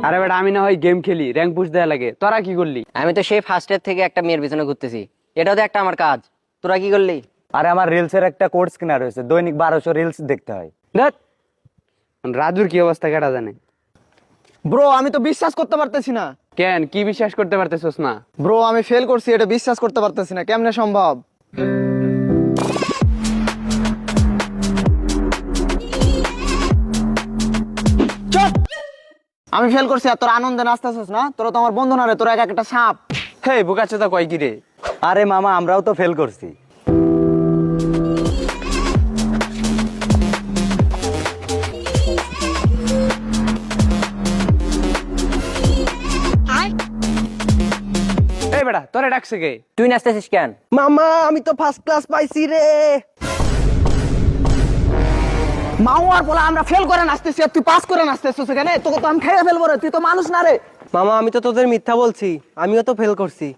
আরে বেটা আমি না হয় গেম খেলি, র্যাঙ্ক পুশ দেয়া লাগে, তোরা কি করলি? আমি তো সেই ফার্স্ট ইয়ার থেকে একটা মেয়ের পিছনে ঘুরতেছি, এটাও তো একটা আমার কাজ। তোরা কি করলি? আরে আমার রিলসের একটা কোর্স কেনা রয়েছে, দৈনিক 1200 রিলস দেখতে হয়। দেখ রাজুর কি অবস্থা কেটা জানে। ব্রো আমি তো বিশ্বাস করতে পারতেছি না। কেন কি বিশ্বাস করতে পারতেছস না? ব্রো আমি ফেল করছি, এটা বিশ্বাস করতে পারতেছি না, কেমনে সম্ভব? চুপ! আমি ফেল করছি আর তোর আনন্দে নাচতেছিস না? তোরা তো আমার বন্ধু না রে, তোরা এক একটা সাপ। হে বুকাচোদা কয় কি রে? আরে মামা আমরাও তো ফেল করছি। এই বেটা তোরে ডাকছে কে? তুই নাচতেছিস কেন? মামা আমি তো ফার্স্ট ক্লাস পাইছি রে। মাওয়ার বলে আমরা ফেল করে নাচতেছি আর তুই পাস করে নাচতেছিস কেন? তোকে তো আমি খেয়ে ফেলবো রে, তুই তো মানুষ না রে। মামা আমি তো তোদের মিথ্যা বলছি, আমিও তো ফেল করছি।